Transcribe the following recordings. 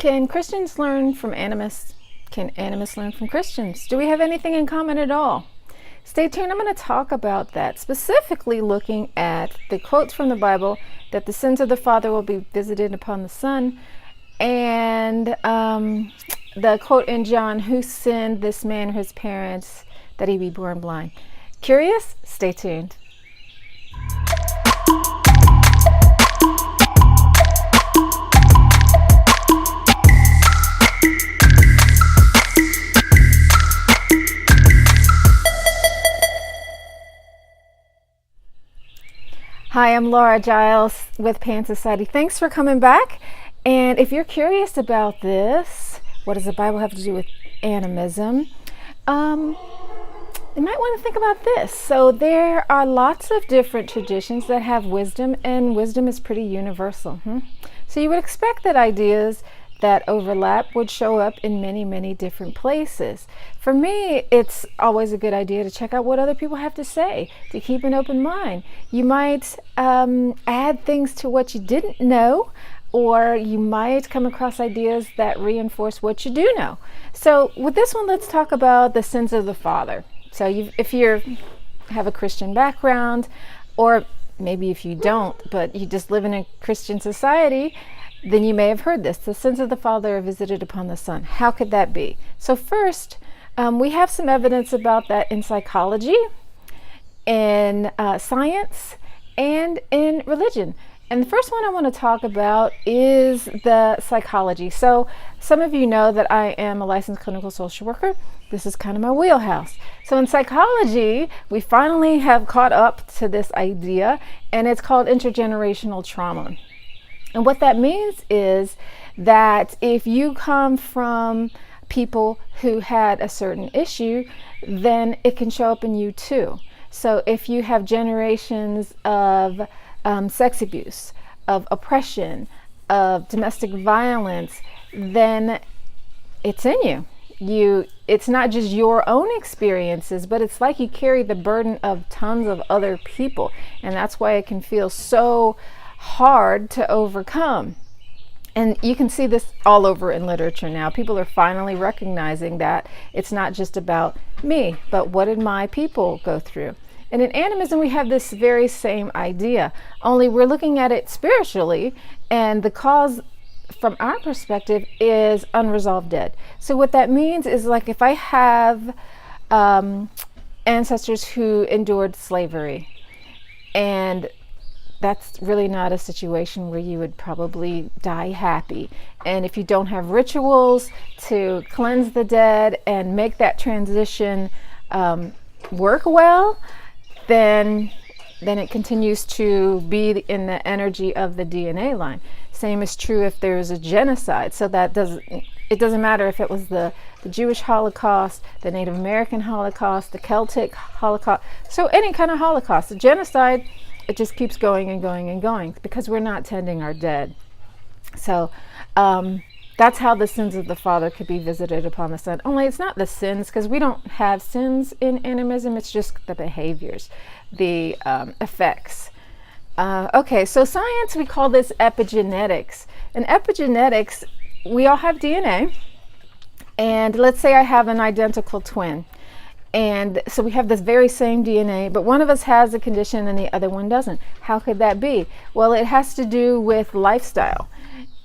Can Christians learn from animists? Can animists learn from Christians? Do we have anything in common at all? Stay tuned. I'm going to talk about that, specifically looking at the quotes from the Bible that the sins of the father will be visited upon the son, and the quote in John, who sinned, this man or his parents, that he be born blind? Curious? Stay tuned. Hi, I'm Laura Giles with Pan Society. Thanks for coming back. And if you're curious about this, what does the Bible have to do with animism? You might want to think about this. So there are lots of different traditions that have wisdom, and wisdom is pretty universal. So you would expect that ideas that overlap would show up in many, many different places. For me, it's always a good idea to check out what other people have to say, to keep an open mind. You might add things to what you didn't know, or you might come across ideas that reinforce what you do know. So with this one, let's talk about the sins of the father. So if you have a Christian background, or maybe if you don't, but you just live in a Christian society, then you may have heard this. The sins of the father are visited upon the son. How could that be? So first, we have some evidence about that in psychology, in science, and in religion. And the first one I want to talk about is the psychology. So some of you know that I am a licensed clinical social worker. This is kind of my wheelhouse. So in psychology, we finally have caught up to this idea, and it's called intergenerational trauma. And what that means is that if you come from people who had a certain issue, then it can show up in you too. So if you have generations of sex abuse, of oppression, of domestic violence, then it's in you. It's not just your own experiences, but it's like you carry the burden of tons of other people. And that's why it can feel so hard to overcome. And you can see this all over in literature now. People are finally recognizing that it's not just about me, but what did my people go through? And in animism, we have this very same idea, only we're looking at it spiritually, and the cause from our perspective is unresolved dead. So what that means is, like, if I have ancestors who endured slavery, and that's really not a situation where you would probably die happy. And if you don't have rituals to cleanse the dead and make that transition work well, then it continues to be in the energy of the DNA line. Same is true if there's a genocide. So it doesn't matter if it was the Jewish Holocaust, the Native American Holocaust, the Celtic Holocaust. So any kind of Holocaust, the genocide, it just keeps going and going and going because we're not tending our dead. So that's how the sins of the father could be visited upon the son. Only it's not the sins, because we don't have sins in animism. It's just the behaviors, the effects. Okay, so science, we call this epigenetics. And epigenetics, we all have DNA. And let's say I have an identical twin. And so we have this very same DNA, but one of us has a condition and the other one doesn't. How could that be? Well, it has to do with lifestyle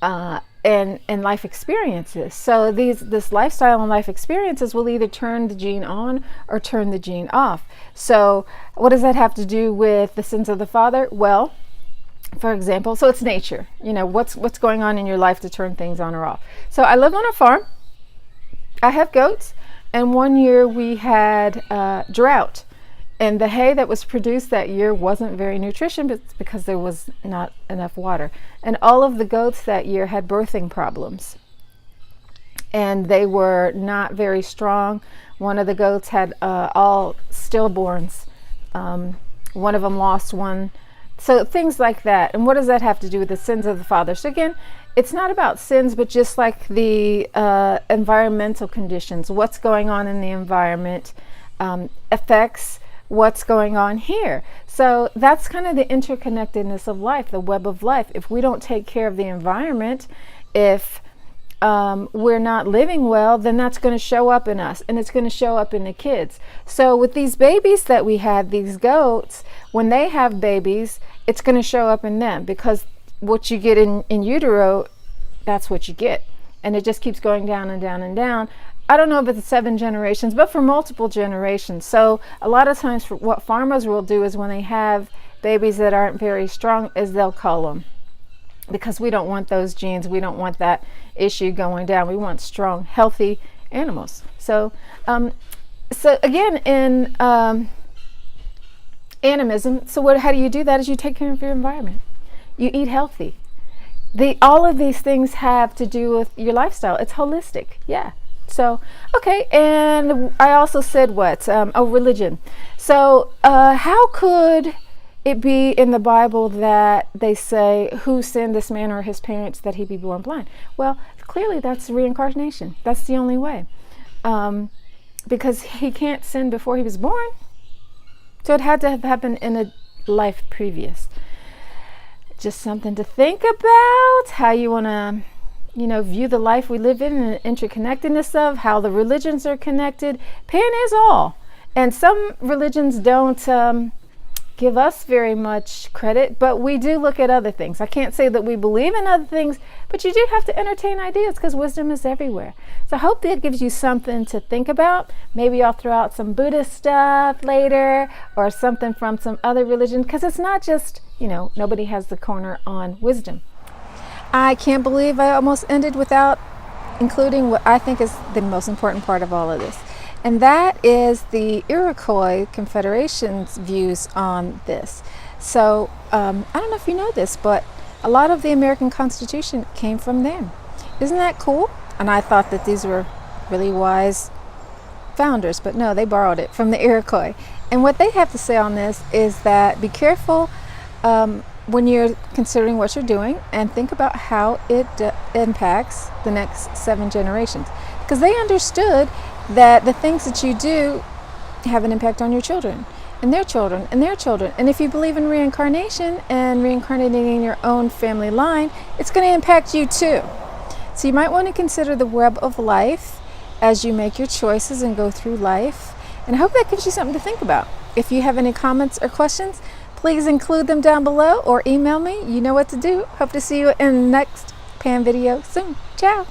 and life experiences. So this lifestyle and life experiences will either turn the gene on or turn the gene off. So what does that have to do with the sins of the father? Well, for example, so it's nature. You know, what's going on in your life to turn things on or off. So I live on a farm. I have goats. And one year we had drought, and the hay that was produced that year wasn't very nutritious because there was not enough water. And all of the goats that year had birthing problems, and they were not very strong. One of the goats had all stillborns. One of them lost one. So things like that. And what does that have to do with the sins of the father? So again, it's not about sins, but just like the environmental conditions, what's going on in the environment affects what's going on here. So that's kind of the interconnectedness of life, the web of life. If we don't take care of the environment, if we're not living well, then that's going to show up in us, and it's going to show up in the kids. So with these babies that we had, these goats, when they have babies, it's going to show up in them, because what you get in utero, that's what you get. And it just keeps going down and down and down. I don't know if it's 7 generations, but for multiple generations. So a lot of times what farmers will do is when they have babies that aren't very strong, is they'll cull them, because we don't want those genes. We don't want that issue going down. We want strong, healthy animals. So again, in animism, so how do you do that? Is you take care of your environment. You eat healthy. All of these things have to do with your lifestyle. It's holistic. Yeah. So, okay. And I also said what? Religion. So how could it be in the Bible that they say, who sinned, this man or his parents, that he be born blind? Well, clearly that's reincarnation. That's the only way. Because he can't sin before he was born. So it had to have happened in a life previous. Just something to think about, how you want to, view the life we live in, and the interconnectedness of how the religions are connected. Pan is all. And some religions don't give us very much credit, but we do look at other things. I can't say that we believe in other things, but you do have to entertain ideas, because wisdom is everywhere. So I hope that gives you something to think about. Maybe I'll throw out some Buddhist stuff later, or something from some other religion, because it's not just, nobody has the corner on wisdom. I can't believe I almost ended without including what I think is the most important part of all of this. And that is the Iroquois Confederation's views on this. So I don't know if you know this, but a lot of the American Constitution came from them. Isn't that cool? And I thought that these were really wise founders, but no, they borrowed it from the Iroquois. And what they have to say on this is that be careful when you're considering what you're doing, and think about how it impacts the next 7 generations. Because they understood that the things that you do have an impact on your children and their children and their children. And if you believe in reincarnation and reincarnating in your own family line, it's going to impact you too. So you might want to consider the web of life as you make your choices and go through life. And I hope that gives you something to think about. If you have any comments or questions, please include them down below or email me. You know what to do. Hope to see you in the next Pan video soon. Ciao.